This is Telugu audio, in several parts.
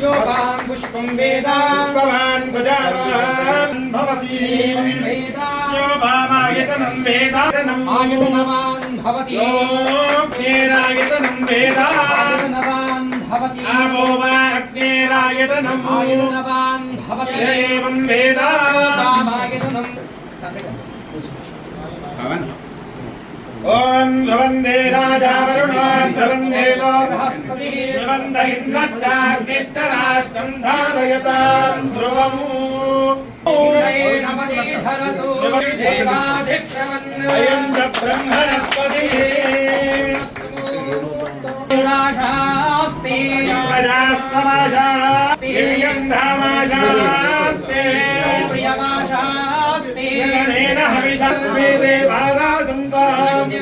योगान् पुष्पं वेदा सवान् प्रजावान् भवति योगामायतनं वेदायतनम् आयतनवान् भवति योऽग्नेरायतनं वेदा आयतनवान् भवति आपो वा अग्नेरायतनम् आयतनवान् भवति एवं वेदा आयतनं ओम ध्रुवन्दे राजा वरुणो ध्रुवन्दे लो बृहस्पतिः ध्रुवन्द इन्द्रश्चाग्निश्च राष्ट्रं धारयतां ध्रुवम् अयं च ब्रह्मणस्पतिः प्रजास्तमाशास्ते धामाशास्ते प्रियमाशास्ते गणेन हविषस्वे देवारासन्ताम्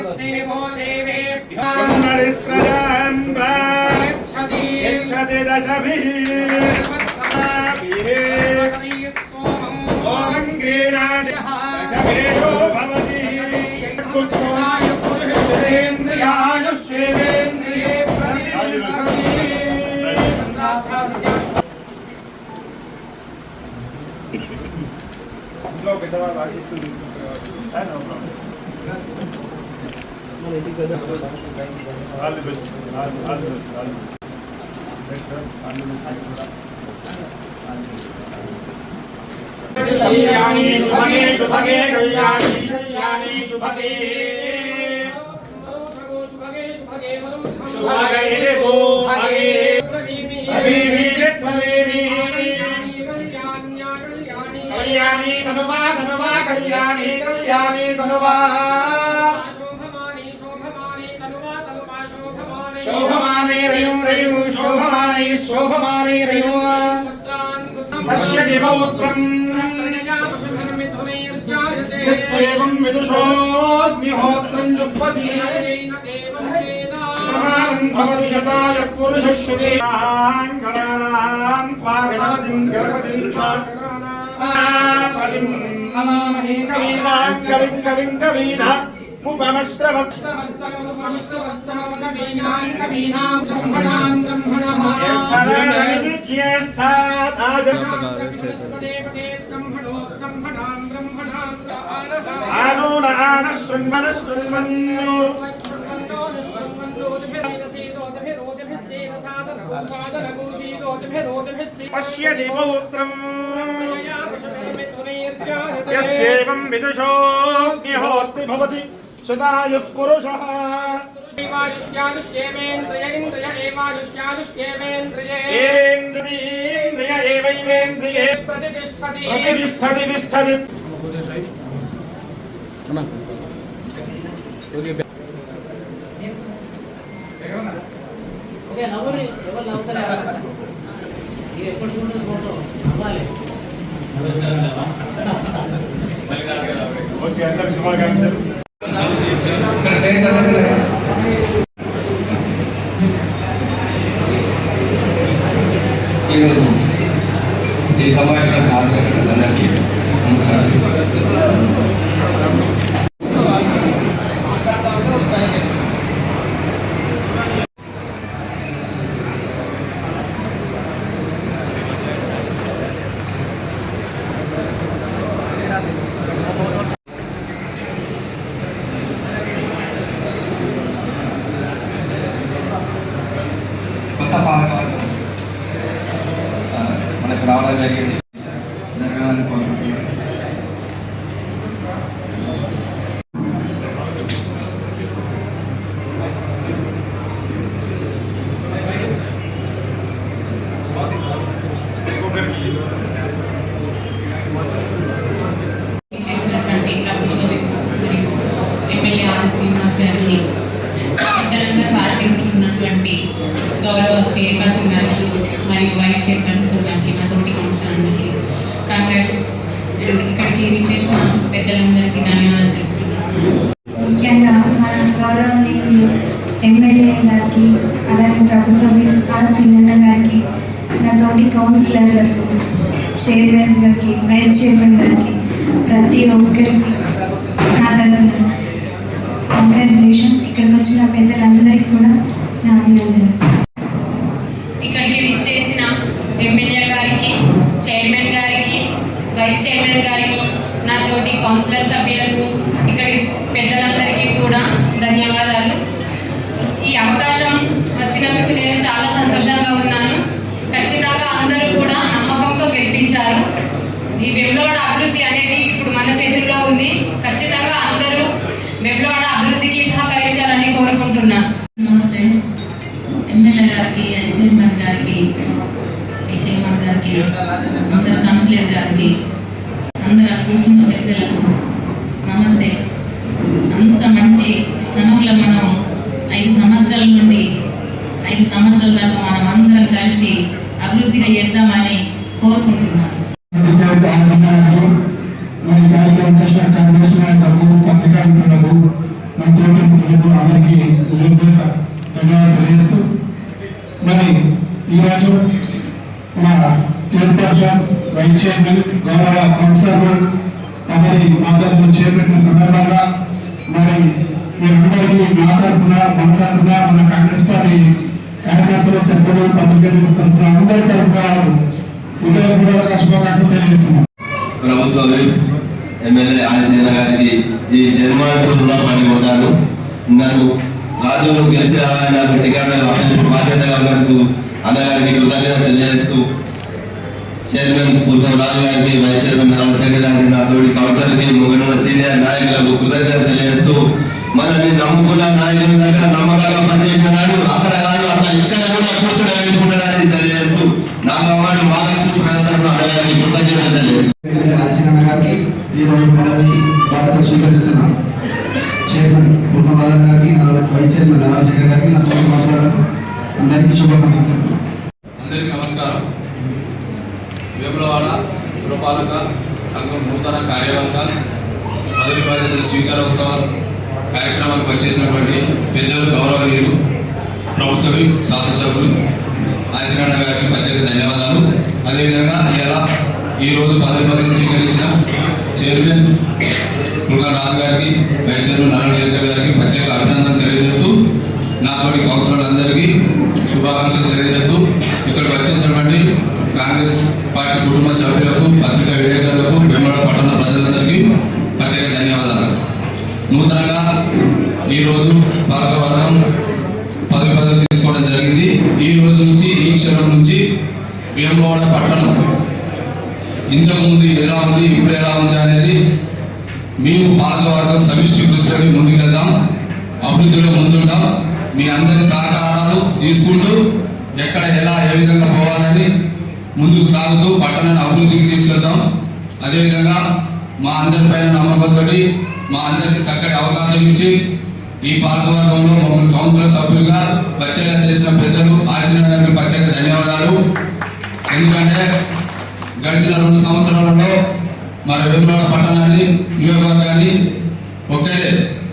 पुनरिस्रजां यच्छति दशभिः सोमं गृह्णाति दशभेदो भवति पुष्पोन्द्रियायुष्येन्द्रिये प्रतिष्ठति ఇంట్లో పెద్దవాళ్ళు ఆశీస్సులు తీసుకుంటారు కళ్యాణి శుభగే శుభగే కళ్యాణి కళ్యాణి శుభగే శుభగే శుభగే శుభగే భవేమి భవేమి कल्याणी तनुवा तनुवा कल्याणी कल्याणी तनुवा शोभमाने रयुं रयुं शोभमाने रयुं पश्यति पौत्रं यस्येवं विदुषोऽग्निहोत्रं जुह्वति समानं भवति यथा पुरुषः श्रुतेनां गणानां क्वाविनादिं गर्भदिं कविं कवीना पश्यति पौत्रम् यस्येवं विदुषोऽग्निहोत्री भवति शतायुः पुरुषः एवायुष्यानुष्येवेन्द्रिय इन्द्रिय एवायुष्यानुष्येवेन्द्रिये एवेन्द्रिय एवैवेन्द्रिये प्रतिष्ठति प्रतिष्ठति तिष्ठति ఓకే నవ్వురి ఎవరు నవ్వుతారా ఇది ఎప్పుడు చూడదు ఫోటో నవ్వాలి ఓకే అందరికి శుభాకాంక్షలు ఇక్కడ చేసారు ఈరోజు ఈ సమావేశానికి హాజరైన అందరికీ నమస్కారం. మనకు రావడం జరిగింది, జరగాలని కోరుకుంటున్నాను. చేసినటువంటి ప్రభుత్వ ఎమ్మెల్యే ఆర్ శ్రీనివాస్ గారికి నూతనంగా చార్జ్ తీసుకున్నటువంటి గౌరవ చైర్పర్సన్ గారికి వైస్ చైర్మన్ సార్ గారికి, నా తోటి కౌన్సిలర్ అందరికీ కాంగ్రెస్, ఇక్కడికి విచ్చేసిన పెద్దలందరికీ ధన్యవాదాలు తెలుపుతున్నాను. ముఖ్యంగా మన గౌరవనీయులు ఎమ్మెల్యే గారికి, అలాగే ప్రభుత్వ సీనన్న గారికి, నా తోటి కౌన్సిలర్లకు, చైర్మన్ గారికి, వైస్ చైర్మన్ గారికి, ప్రతి ఒక్కరికి నా తరఫున కంగ్రాచులేషన్స్. ఇక్కడికి వచ్చిన పెద్దలందరికీ కూడా నా అభినందనలు. ఇక్కడికి విచ్చేసిన ఎమ్మెల్యే గారికి, చైర్మన్ గారికి, వైస్ చైర్మన్ గారికి, నా తోటి కౌన్సిలర్ సభ్యులకు, ఇక్కడి పెద్దలందరికీ కూడా ధన్యవాదాలు. ఈ అవకాశం వచ్చినందుకు నేను చాలా సంతోషంగా ఉన్నాను. ఖచ్చితంగా అందరూ కూడా నమ్మకంతో గెలిపించారు. ఈ వేములవాడ అభివృద్ధి అనేది ఇప్పుడు మన చేతుల్లో ఉంది. ఖచ్చితంగా అందరూ వేములవాడ అభివృద్ధికి సహకరించాలని కోరుకుంటున్నాను. నమస్తే. ఎమ్మెల్యే గారికి, చైర్మన్ గారికి, చైర్మన్ గారికి, అందరు కౌన్సిలర్ గారికి, అందరు కూర్చున్న పెద్దలకు నమస్తే. అంత మంచి స్థానంలో మనం 5 సంవత్సరాల నుండి 5 సంవత్సరాల దాకా మనం అందరం కలిసి అభివృద్ధిగా చేద్దామని కోరుకుంటున్నాను. మరి కార్యక్రమం చేసిన కాంగ్రెస్ నాయకులకు, పత్రికా మిత్రులకు, మన తోటి మిత్రులకు అందరికీ ధన్యవాదాలు తెలియజేస్తూ, మరి ఈరోజు మన చైర్పర్సన్, వైస్ చైర్మన్, గౌరవ కౌన్సిలర్ తమరి మాట్లాడుతూ చేపట్టిన సందర్భంగా మరి మీరందరికీ నా తరఫున, మన తరఫున, మన కాంగ్రెస్ పార్టీ కార్యకర్తలు, సభ్యులు, పత్రికా మిత్రుల తరఫున అందరి తరఫున ఉదయపూర్వక శుభాకాంక్షలు తెలియజేస్తున్నాం. ప్రభుత్వ ఎమ్మెల్యే ఆదిశేన గారికి ఈ జన్మాంటూ రుణపడి ఉంటాను. నన్ను రాజును గెలిచి నాకు టికెట్ బాధ్యతగా ఉన్నందుకు అన్నగారికి కృతజ్ఞత తెలియజేస్తూ, చైర్మన్ పూర్వం రాజు గారికి, వైస్ చైర్మన్ రామశేఖర్ గారికి, నా తోటి కౌన్సిలర్కి, ముగ్గురు సీనియర్ నాయకులకు కృతజ్ఞత తెలియజేస్తూ, మనల్ని నమ్ముకున్న నాయకుల దగ్గర నమ్మకంగా పనిచేసిన నాడు అక్కడ కాదు అట్లా ఇక్కడ కూడా కూర్చొని వేసుకుంటాడని తెలియజేస్తూ, నాకు అవార్డు మహాలక్ష్మి ప్రజలకు అన్నగారికి కృతజ్ఞత తెలియజేస్తూ, ఆదిశేన గారికి ఈరోజు పదవి బాధ్యత స్వీకరిస్తున్నాం. చైర్మన్ పూర్ణబాల గారికి, వైస్ చైర్మన్ రామశేఖర్ గారికి, నా తోటి కౌన్సిలర్లకు అందరికీ శుభాకాంక్షలు చెప్తున్నాం. అందరికీ నమస్కారం. వేములవాడ పురపాలక సంఘం నూతన కార్యవర్గ పదవి బాధ్యతల స్వీకారోత్సవ కార్యక్రమానికి వచ్చేసినటువంటి పెద్దలు, గౌరవనీయులు, ప్రభుత్వ శాసనసభ్యులు ఆదిశేన గారికి ప్రత్యేక ధన్యవాదాలు. అదేవిధంగా ఈరోజు పదవి బాధ్యతలు స్వీకరించిన చైర్మన్ కుల్కర్ రాజు గారికి, వైస్ చైర్మన్ నారాయణశేఖర్ గారికి ప్రత్యేక అభినందనలు తెలియజేస్తూ, నాతోటి కౌన్సిలర్లందరికీ శుభాకాంక్షలు తెలియజేస్తూ, ఇక్కడికి వచ్చేసినటువంటి కాంగ్రెస్ పార్టీ కుటుంబ సభ్యులకు, పత్రికా విలేకరులకు, వేములవాడ పట్టణ ప్రజలందరికీ ప్రత్యేక ధన్యవాదాలు. నూతనంగా ఈరోజు పాలకవర్గం పదవి బాధ్యతలు తీసుకోవడం జరిగింది. ఈ రోజు నుంచి, ఈ క్షణం నుంచి వేములవాడ పట్టణం ఇంతకుముందు ఎలా ఉంది, ఇప్పుడు ఎలా ఉంది అనేది మేము పాలకవర్గం సమిష్టి కృషిని ముందుకెళ్దాం, అభివృద్ధిలో ముందుంటాం. మీ అందరి సహకారాలు తీసుకుంటూ ఎక్కడ ఎలా ఏ విధంగా పోవాలని ముందుకు సాగుతూ పట్టణాన్ని అభివృద్ధికి తీసుకెళ్తాం. అదేవిధంగా మా అందరిపైన నమ్మకంతో మా అందరికి చక్కటి అవకాశం ఇచ్చి ఈ పాలకవర్గంలో మమ్మల్ని కౌన్సిలర్ సభ్యులుగా వచ్చేలా చేసిన పెద్దలు ఆదిశేన గారికి ప్రత్యేక ధన్యవాదాలు. ఎందుకంటే గడిచిన 2 సంవత్సరాలలో మన వేములవాడ పట్టణాన్ని, నియోజకవర్గాన్ని ఒకే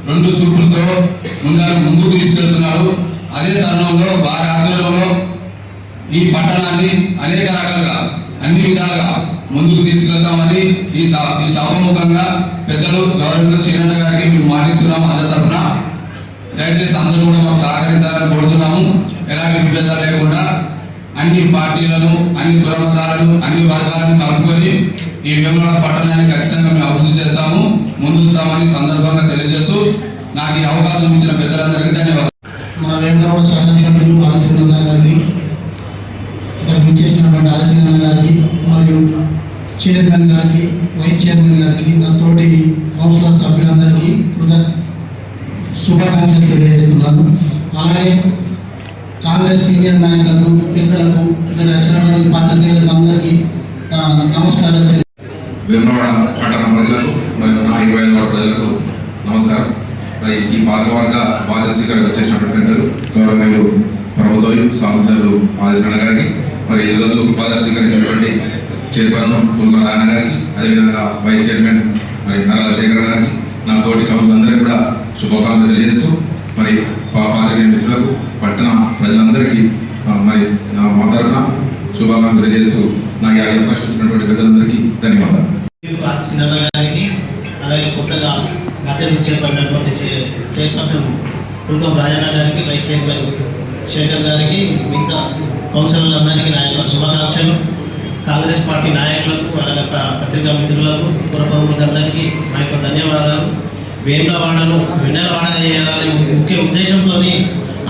2 చూపులతో ముందుకు తీసుకెళ్తున్నారు. అదే తరుణంలో వారి ఆధ్వర్యంలో ఈ పట్టణాన్ని అనేక రకాలుగా, అన్ని విధాలుగా ముందుకు తీసుకెళ్తామని ఈ సభాముఖంగా పెద్దలు గౌరవనీయులు సీనన్న గారికి మేము మాటిస్తున్నాము. అందరి తరఫున దయచేసి అందరూ కూడా మాకు సహకరించాలని కోరుతున్నాము. ఎలాంటి విభేదాలు లేకుండా అన్ని పార్టీలను, అన్ని కులమతాలను, అన్ని వర్గాలను కలుపుకొని ఈ వేములవాడ పట్టణాన్ని ఖచ్చితంగా మేము అభివృద్ధి చేస్తాము, ముందుస్తామని సందర్భంగా తెలియజేస్తూ, నాకు ఈ అవకాశం ఇచ్చిన పెద్దలందరికీ ధన్యవాదాలు. మా వేములవాడ శాసనసభ్యులు ఆదిశేన గారికి, ఇక్కడ విచ్చేసినటువంటి ఆదిశేన గారికి, మరియు చైర్మన్ గారికి, వైస్ చైర్మన్ గారికి, నా తోటి కౌన్సిలర్ సభ్యులందరికీ శుభాకాంక్షలు తెలియజేస్తున్నాను. అలాగే కాంగ్రెస్ సీనియర్ నాయకులకు, పెద్దలకు, ఇక్కడ వచ్చినటువంటి పాత్రికేయులకు అందరికీ నమస్కారాలు. వేములవాడ పట్టణ ప్రజలకు మరియు నా 25 వార్డు ప్రజలకు నమస్కారం. మరి ఈ పాలకవర్గ బాధ్యత స్వీకారం వచ్చేసినటువంటి పెద్దలు, గౌరవనీయులు, ప్రభుత్వ శాసనసభ్యులు ఆదిశేన గారికి, మరి ఈరోజు ఉపాధి స్వీకరించినటువంటి చైర్పర్సన్ పుల్గొన రాయన గారికి, అదేవిధంగా వైస్ చైర్మన్ మరి నరాల శేఖర్ గారికి, నా తోటి కౌన్సిల్ అందరికీ కూడా శుభాకాంక్షలు తెలియజేస్తూ మరి పాత్రికేయ మిత్రులకు, పట్టణ ప్రజలందరికీ మరి మా తరఫున శుభాకాంక్షలు తెలియజేస్తూ నాకు ఈ అవకాశం ఇచ్చినటువంటి పెద్దలందరికీ ధన్యవాదాలు. గారికి అలాగే కొత్తగా అతిథి చేపట్టినటువంటి చైర్పర్సన్ పుల్గొన రాజన్న గారికి, వైస్ చైర్మన్ శేఖర్ గారికి, మిగతా కౌన్సిలర్లందరికీ నా యొక్క శుభాకాంక్షలు. కాంగ్రెస్ పార్టీ నాయకులకు, అలాగే పత్రికా మిత్రులకు, పురప్రముఖులకు అందరికీ నా యొక్క ధన్యవాదాలు. వేములవాడను వెన్నెలవాడగా చేయాలని ముఖ్య ఉద్దేశంతో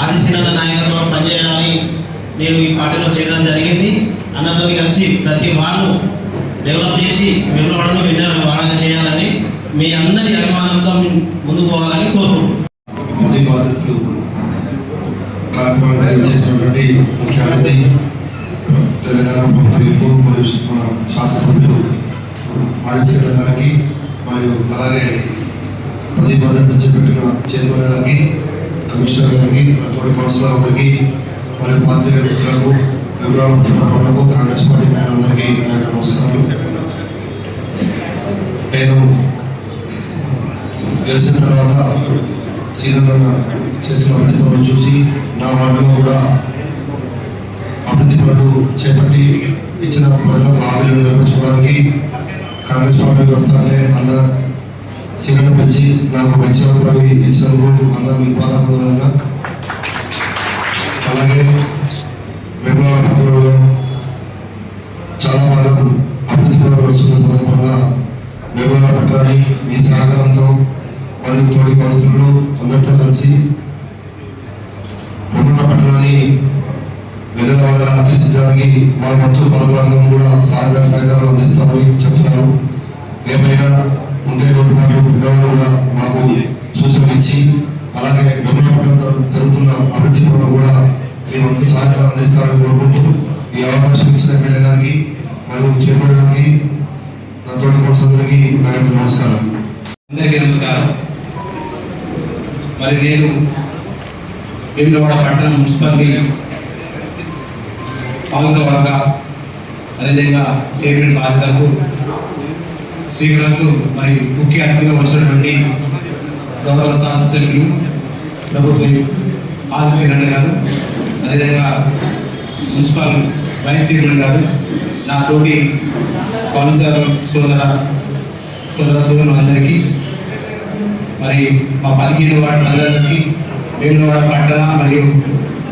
ఆదిశీలన నాయకత్వం పనిచేయాలని నేను ఈ పార్టీలో చేరడం జరిగింది. అన్నతో కలిసి ప్రతి వాళ్ళు డెవలప్ చేసి వేములవాడను వెన్నెలవాడగా చేయాలని మీ అందరి అభిమానంతో ముందుకు పోవాలని కోరుకుంటున్నాను. కార్యక్రమం చేసినటువంటి ముఖ్య అతిథి తెలంగాణ ప్రభుత్వం మరియు మన శాసనసభ్యులు ఆదిశీలన గారికి, మరియు అలాగే ప్రతిపాదన చేపట్టిన చైర్మన్ గారికి, కమిషనర్ గారికి, తోటి కౌన్సిలర్ అందరికీ, మరియు పాత్రికేయ మిత్రులకు, వివరాలకు, కాంగ్రెస్ పార్టీ నాయకులందరికీ నా యొక్క నమస్కారాలు. నేను గెలిచిన తర్వాత సీనియర్ చేస్తున్న అభివృద్ధి పనులు చూసి నా వార్డులో కూడా అభివృద్ధి పనులు చేపట్టి ఇచ్చిన ప్రజలకు హామీలు నెరవేర్చుకోవడానికి కాంగ్రెస్ పార్టీకి వస్తానంటే అన్న సీనియర్ పిలిచి నాకు మంచి పదవి ఇచ్చినందుకు అన్న మీ పాదాభివందనాలు. అలాగే వేములవాడ పట్టణంలో చాలా బాగా అభివృద్ధి పనులు వస్తున్న సందర్భంగా వేములవాడ పట్టణాన్ని మీ సహకారంతో మరియు తోటి కౌన్సిలర్లు అందరితో కలిసి వేములవాడ పట్టణాన్ని వెన్నెలవాడగా తీర్చిదానికి మా వంతు పాల్గొనడం కూడా సహకారాలు అందిస్తామని చెప్తున్నాను. ఏమైనా ఉండే లోటుపాట్లు పెద్దవాళ్ళు కూడా మాకు సూచనలు ఇచ్చి, అలాగే వెన్నెలవాడ పట్టణంలో జరుగుతున్న అభివృద్ధి పనులు కూడా మీ వంతు సహకారం అందిస్తారని కోరుకుంటూ ఈ అవకాశం ఇచ్చిన ఎమ్మెల్యే గారికి మరియు చైర్మన్ గారికి, నా తోటి కౌన్సిలర్కి నా యొక్క నమస్కారం. అందరికీ నమస్కారం. మరి నేను వేములవాడ పట్టణ మున్సిపాలిటీ పాలకవర్గ, అదేవిధంగా చైర్మన్ బాధ్యతకు స్పీకర్లకు మరి ముఖ్య అతిథిగా వచ్చినటువంటి గౌరవ శాసనసభ్యులు ప్రభుత్వ ఆదిశీలన గారు, అదేవిధంగా మున్సిపల్ వైస్ చైర్మన్ గారు, నా తోటి కౌన్సిలర్ సోదరులు అందరికీ, మరి మా 15 వార్డు ప్రజలకి, వేములవాడ పట్టణ మరియు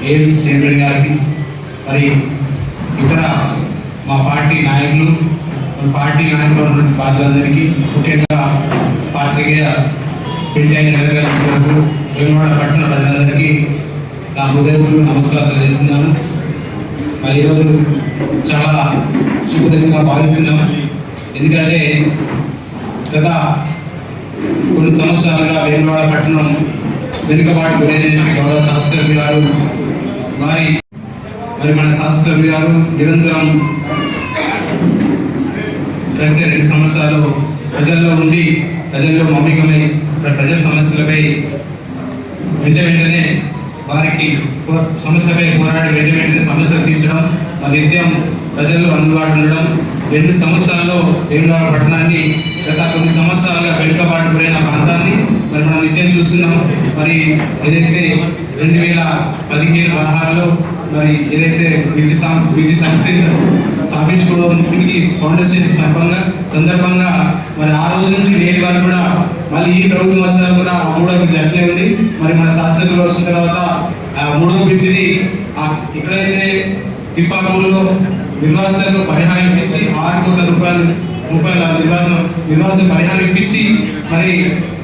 ఏఎంసీ చైర్మన్ గారికి, మరి ఇతర మా పార్టీ నాయకులు, ఉన్నటువంటి బాధ్యులందరికీ, ముఖ్యంగా పాత్రికేయ పెంటైన నెలగలకు, వేములవాడ పట్టణ ప్రజలందరికీ నా హృదయపూర్వక నమస్కారాలు తెలియజేస్తున్నాను. మరి ఈరోజు చాలా శుభదినంగా భావిస్తున్నాం. ఎందుకంటే గత కొన్ని సంవత్సరాలుగా వేములవాడ పట్టణం వెనుకబాటు గురైనటువంటి గౌరవ శాస్త్రజ్ఞ గారు మరి మన శాస్త్రజ్ఞ గారు నిరంతరం గడిచిన 2 సంవత్సరాలు ప్రజల్లో ఉండి, ప్రజల్లో మౌలికమై ప్రజల సమస్యలపై వెంటనే వారికి సమస్యలపై పోరాడి వెంటనే సమస్యలు తీర్చడం, మరి నిత్యం ప్రజల్లో అందుబాటు ఉండడం. 2 సంవత్సరాల్లో వేములవాడ పట్టణాన్ని గత కొన్ని సంవత్సరాలుగా వెనుకబాటు గురైన ప్రాంతాన్ని మరి మనం నిత్యం చూస్తున్నాం. మరి ఏదైతే 2015-16లో మరి ఏదైతే విద్యుత్ సంస్థ స్థాపించుకోవడానికి ఫౌండేషన్ సందర్భంగా మరి ఆ రోజు నుంచి నేటి వరకు కూడా మళ్ళీ ఈ ప్రభుత్వం వచ్చాక కూడా ఆ 3వ బ్రిడ్జ్ అట్లే ఉంది. మరి మన శాసనసభలో వచ్చిన తర్వాత ఆ 3వ బ్రిడ్జిని ఎక్కడైతే తిప్పాపూర్లో నిర్వాసితులకు పరిహారం ఇప్పించి 6 కోట్ల రూపాయల నిర్వాసిత పరిహారం ఇప్పించి మరి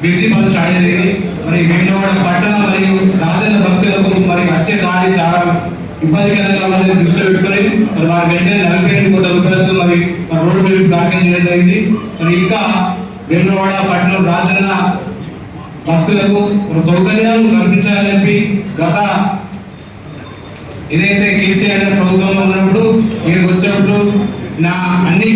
బ్రిడ్జి పనులు స్టార్ట్ జరిగింది. మరి వేములవాడ పట్టణ మరియు రాజన్న భక్తులకు మరి వచ్చే దారి చాలా ఇబ్బందికరంగా ఉన్నది దృష్టిలో పెట్టుకొని మరి వారి వెంటనే 48 కోట్ల రూపాయలతో మరి రోడ్డు బిల్లు కార్యక్రమం చేయడం జరిగింది. మరి ఇంకా వేములవాడ పట్టణం రాజన్న భక్తులకు సౌకర్యాలు కల్పించాలని చెప్పి గత ఏదైతే కేసీఆర్ ప్రభుత్వంలో ఉన్నప్పుడు ఇక్కడికి వచ్చినప్పుడు నా అన్ని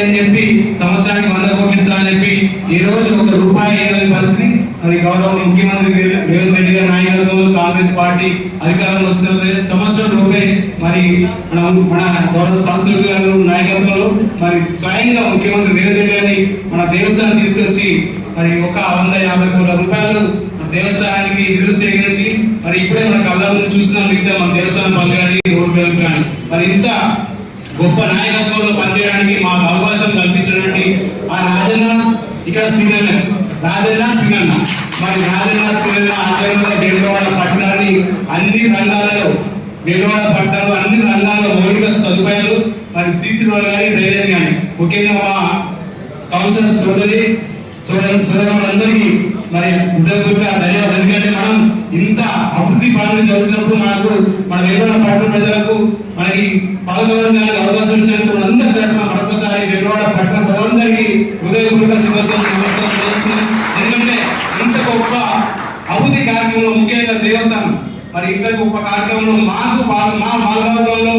అని చెప్పి సంవత్సరానికి 100 కోట్లు ఇస్తానని చెప్పి ఈ రోజు 1 రూపాయి ఇవ్వని పరిస్థితి మరి గౌరవ ముఖ్యమంత్రి రేవంత్ రెడ్డి గారి నాయకత్వంలో కాంగ్రెస్ పార్టీ అధికారంలో వస్తున్న సంవత్సరం లోపే మరి మన గౌరవ శాస్త్రి గారు నాయకత్వంలో మరి స్వయంగా ముఖ్యమంత్రి రేవంత్ రెడ్డి గారిని మన దేవస్థానం తీసుకొచ్చి మరి 150 కోట్ల రూపాయలు మన దేవస్థానానికి నిధులు సేకరించి మరి ఇప్పుడే మన కళ్ళ ముందు చూస్తున్నాం మిగతా మన దేవస్థానం పనులు కానీ రోడ్డు పనులు కానీ మరి ఇంత గొప్ప నాయకత్వంలో పనిచేయడానికి మాకు అవకాశం కల్పించినటువంటి ఆ రాజన్న ఇక్కడ సింగన్న మరి రాజన్న సింగన్న ఆధ్వర్యంలో వేములవాడ పట్టణాన్ని అన్ని రంగాలలో వేములవాడ పట్టణంలో అన్ని రంగాల్లో మౌలిక సదుపాయాలు మరి సీసీ రోడ్లు కానీ డ్రైనేజ్ కానీ ముఖ్యంగా మా కౌన్సిలర్ సోదరులందరికీ మరి హృదయపూర్వక ధన్యవాదాలు. ఎందుకంటే మనం ఇంత అభివృద్ధి పనులు జరుగుతున్నప్పుడు మన వేములవాడ పట్టణ ప్రజలకు మనకి పాల్గొనడానికి అవకాశం ఇచ్చినందుకు అందరి తరఫున మరొకసారి వేములవాడ పట్టణ ప్రజలందరికీ హృదయపూర్వక ఎందుకంటే ఇంత గొప్ప అభివృద్ధి కార్యక్రమంలో ముఖ్యంగా దేవస్థానం మరి ఇంత గొప్ప కార్యక్రమంలో మా పాల్గొనడంలో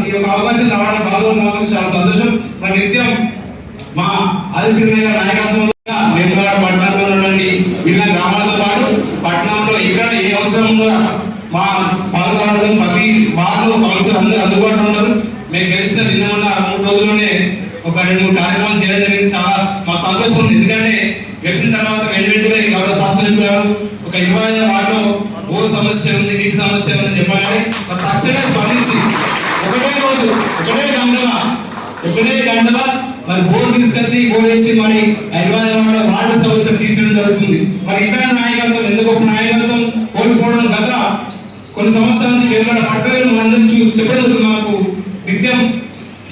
ఈ యొక్క అవకాశం రావడం అవకాశం చాలా సంతోషం. మరి నిత్యం మా ఆదిశీలయ్య నాయకత్వంలో వేములవాడ పట్టణంలో ఉన్నటువంటి వివిధ గ్రామాలతో పాటు పట్టణంలో ఇక్కడ ఏ అవసరం ఉందో మా పాల్గొనడం ప్రతి వార్డులో కౌన్సిలర్ అందరూ అందుబాటులో ఉన్నారు. మేము గెలిచిన నిన్న 3 రోజుల్లోనే ఒక 2-3 కార్యక్రమాలు చేయడం జరిగింది. చాలా మాకు సంతోషం ఉంది. ఎందుకంటే గెలిచిన తర్వాత వెంటనే గౌరవ శాస్త్రి గారు ఒక 25 వార్డులో బోర్ సమస్య ఉంది, నీటి సమస్య ఉంది చెప్పగానే తక్షణమే స్పందించి ఒకటే గంటల మరి బోర్ తీసుకొచ్చి బోర్ వేసి మరి 25 వార్డు సమస్య తీర్చడం జరుగుతుంది. మరి ఇట్లాంటి నాయకత్వం ఎంత గొప్ప నాయకత్వం కోల్పోవడం గత కొన్ని సంవత్సరాల నుంచి వేములవాడ పట్టణంలో మనందరూ చెప్పడం మాకు నిత్యం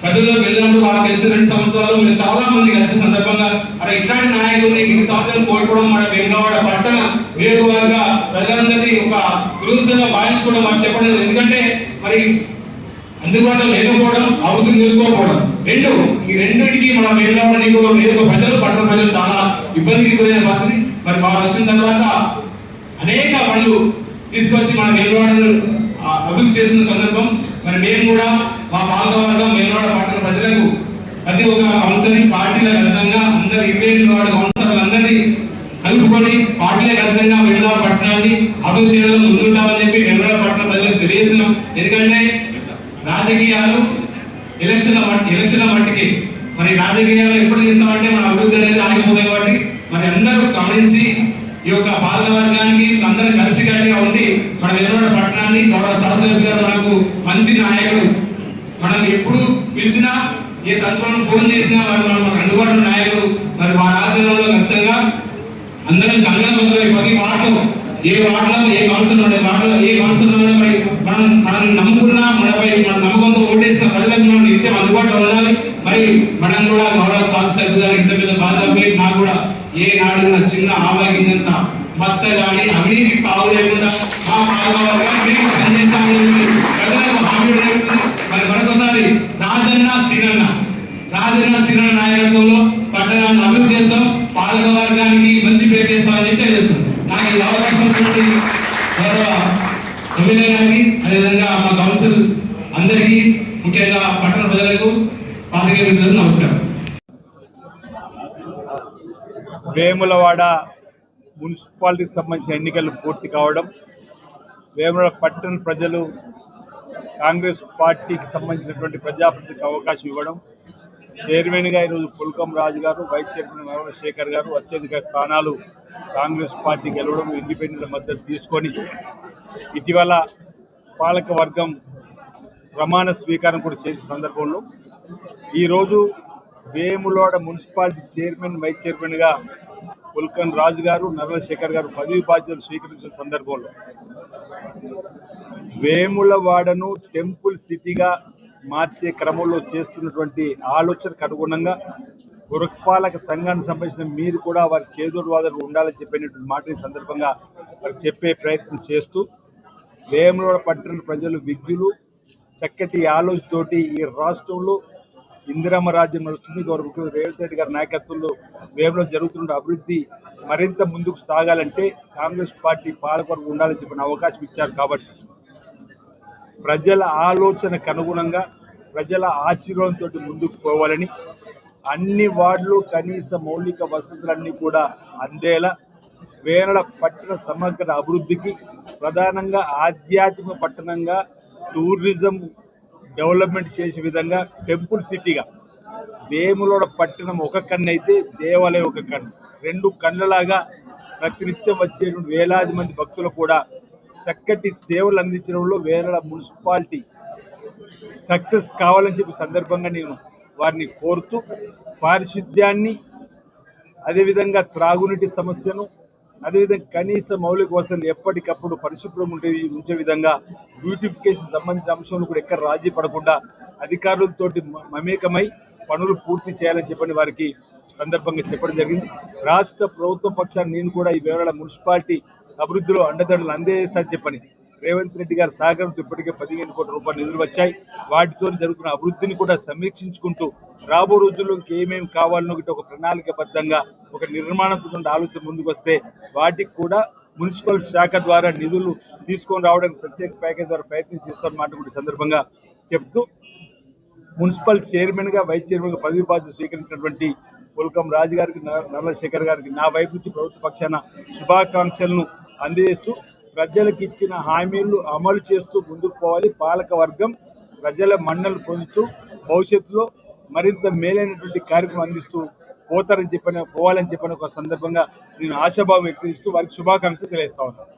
ప్రజల్లో వెళ్ళినప్పుడు వాళ్ళకి గెలిచిన 2 సంవత్సరాలు మేము చాలా మంది కలిసిన సందర్భంగా అరే ఇట్లాంటి నాయకుడిని ఇన్ని సంవత్సరాలు కోల్పోవడం మన వేములవాడ పట్టణ నియోజకవర్గ ప్రజలందరినీ ఒక దురదృష్టంగా భావించుకోవడం మాకు చెప్పడం. ఎందుకంటే మరి అందుబాటులో లేకపోవడం, అభివృద్ధి చేసుకోకపోవడం ఈ రెండింటికి మన వేములవాడ నియోజక ప్రజలు పట్టణ ప్రజలు చాలా ఇబ్బందికి గురైన పరిస్థితి. మరి వారు వచ్చిన తర్వాత అనేక పనులు తీసుకొచ్చి మన వేములవాడను అభివృద్ధి చేస్తున్న సందర్భం మరి మేము కూడా మా పాల్గొవర్గం వేములవాడ పట్టణ ప్రజలకు ప్రతి ఒక్క కౌన్సిలర్ పార్టీలకు అర్థంగా అందరు 25 వార్డు కౌన్సిలర్లందరినీ కలుపుకొని పార్టీలకు అర్థంగా వేములవాడ పట్టణాన్ని అభివృద్ధి చేయడంలో ముందుంటామని చెప్పి వేములవాడ పట్టణ ప్రజలకు తెలియజేస్తున్నాం. ఎందుకంటే రాజకీయాలు ఎలక్షన్ల మట్టికి మరి రాజకీయాలు ఎప్పుడు చేస్తామంటే మన అభివృద్ధి అనేది ఆగిపోతాయి. కాబట్టి మరి అందరూ గమనించి ఈ యొక్క పాలకవర్గానికి అందరూ కలిసికట్టుగా ఉండి మన వేములవాడ పట్టణాన్ని గౌరవ శాస్త్రి గారు మనకు మంచి నాయకుడు. మనం ఎప్పుడు పిలిచినా ఏ సందర్భంలో ఫోన్ చేసినా వారు మనకు అందుబాటులో నాయకుడు. మరి వారి ఆధ్వర్యంలో ఖచ్చితంగా అందరం కంగన బదులు ప్రతి వార్డులో ఏ వార్డులో ఏ కౌన్సిలర్ ఉండే వార్డులో ఏ కౌన్సిలర్ ఉండే మరి మనల్ని నమ్ముకున్నా మన నమ్మకంతో ఓటేసిన ప్రజలకు మనం నిత్యం అందుబాటులో ఉండాలి. మరి మనం కూడా గౌరవ శాస్త్రి గారు ఇంత పెద్ద బాధ నాకు కూడా ఏ నాడు చిన్న ఆవగింజంత మచ్చ కానీ అవినీతి తావు లేకుండా మా పాల్గొనడానికి పనిచేస్తామని ప్రజలకు హామీ జరుగుతుంది. మరి మరొకసారి రాజన్న సిరన్న నాయకత్వంలో పట్టణాన్ని అభివృద్ధి చేస్తాం, పాలకవర్గానికి మంచి పేరు చేస్తామని చెప్పి తెలియజేస్తాం. నాకు ఈ అవకాశం గౌరవ ఎమ్మెల్యే గారికి అదేవిధంగా మా కౌన్సిల్ అందరికీ ముఖ్యంగా పట్టణ ప్రజలకు పాత్రికేయ మిత్రులకు నమస్కారం. వేములవాడ మున్సిపాలిటీకి సంబంధించిన ఎన్నికలు పూర్తి కావడం, వేములవాడ పట్టణ ప్రజలు కాంగ్రెస్ పార్టీకి సంబంధించినటువంటి ప్రజాప్రతినిధికి అవకాశం ఇవ్వడం, చైర్మన్గా ఈరోజు పుల్కం రాజు గారు, వైస్ చైర్మన్ నరవల శేఖర్ గారు అత్యధిక స్థానాలు కాంగ్రెస్ పార్టీ గెలవడం, ఇండిపెండెంట్ మద్దతు తీసుకొని ఇటీవల పాలక వర్గం ప్రమాణ స్వీకారం కూడా చేసే సందర్భంలో ఈరోజు వేములవాడ మున్సిపాలిటీ చైర్మన్, వైస్ చైర్మన్గా పుల్కం రాజు గారు, నరవల శేఖర్ గారు పదవి బాధ్యతలు స్వీకరించిన సందర్భంలో వేములవాడను టెంపుల్ సిటీగా మార్చే క్రమంలో చేస్తున్నటువంటి ఆలోచనకు అనుగుణంగా పురపాలక సంఘానికి సంబంధించిన మీరు కూడా వారి చేదోడు వాదనలు ఉండాలని చెప్పినటువంటి మాటని సందర్భంగా వారు చెప్పే ప్రయత్నం చేస్తూ వేములవాడ పట్టణ ప్రజలు విజ్ఞులు, చక్కటి ఆలోచనతోటి ఈ రాష్ట్రంలో ఇందిరమ్మ రాజ్యం నడుస్తుంది. గౌరవ ముఖ్యమంత్రి రేవంత్ రెడ్డి గారి నాయకత్వంలో వేములో జరుగుతున్న అభివృద్ధి మరింత ముందుకు సాగాలంటే కాంగ్రెస్ పార్టీ పాలకవర్గం ఉండాలని చెప్పిన అవకాశం ఇచ్చారు. కాబట్టి ప్రజల ఆలోచనకు అనుగుణంగా ప్రజల ఆశీర్వాదంతో ముందుకు పోవాలని, అన్ని వార్డులు కనీస మౌలిక వసతులన్నీ కూడా అందేలా వేమల పట్టణ సమగ్ర అభివృద్ధికి ప్రధానంగా ఆధ్యాత్మిక పట్టణంగా టూరిజం డెవలప్మెంట్ చేసే విధంగా టెంపుల్ సిటీగా వేములవాడ పట్టణం ఒక కన్ను అయితే దేవాలయం ఒక కన్ను, రెండు కళ్ళలాగా ప్రతినిత్యం వచ్చేటువంటి వేలాది మంది భక్తులు కూడా చక్కటి సేవలు అందించడంలో వేమల మున్సిపాలిటీ సక్సెస్ కావాలని చెప్పి సందర్భంగా నేను వారిని కోరుతూ పారిశుద్ధ్యాన్ని, అదేవిధంగా త్రాగునీటి సమస్యను, అదేవిధంగా కనీస మౌలిక వసతులు ఎప్పటికప్పుడు పరిశుభ్రంగా ఉంచే విధంగా బ్యూటిఫికేషన్ సంబంధించిన అంశంలో కూడా ఎక్కడ రాజీ పడకుండా అధికారులతోటి మమేకమై పనులు పూర్తి చేయాలని చెప్పని వారికి సందర్భంగా చెప్పడం జరిగింది. రాష్ట్ర ప్రభుత్వం పక్షాన్ని నేను కూడా ఈ వేమల మున్సిపాలిటీ అభివృద్ధిలో అండదండలు అందజేస్తానని చెప్పని రేవంత్ రెడ్డి గారి సహకారంతో ఇప్పటికే 15 కోట్ల రూపాయలు నిధులు వచ్చాయి. వాటితో జరుగుతున్న అభివృద్ధిని కూడా సమీక్షించుకుంటూ రాబో రోజుల్లో ఇంకేమేమి కావాలనో ఒక ప్రణాళికబద్ధంగా ఒక నిర్మాణంతో ఆలోచన ముందుకు వస్తే వాటికి కూడా మున్సిపల్ శాఖ ద్వారా నిధులు తీసుకొని రావడానికి ప్రత్యేక ప్యాకేజ్ ద్వారా ప్రయత్నం చేస్తామన్నమాట కూడా సందర్భంగా చెప్తూ మున్సిపల్ చైర్మన్గా వైస్ చైర్మన్గా పదవి బాధ్యత స్వీకరించినటువంటి పుల్కం రాజు గారికి, నర్ల శేఖర్ గారికి నా వైపు నుంచి ప్రభుత్వ పక్షాన శుభాకాంక్షలను అందజేస్తూ ప్రజలకు ఇచ్చిన హామీలు అమలు చేస్తూ ముందుకు పోవాలి. పాలక వర్గం ప్రజల మన్నలు పొందుతూ భవిష్యత్తులో మరింత మేలైనటువంటి కార్యక్రమం అందిస్తూ పోవాలని చెప్పని ఒక సందర్భంగా నేను ఆశాభావం వ్యక్తం చేస్తూ వారికి శుభాకాంక్షలు తెలియజేస్తా ఉన్నాను.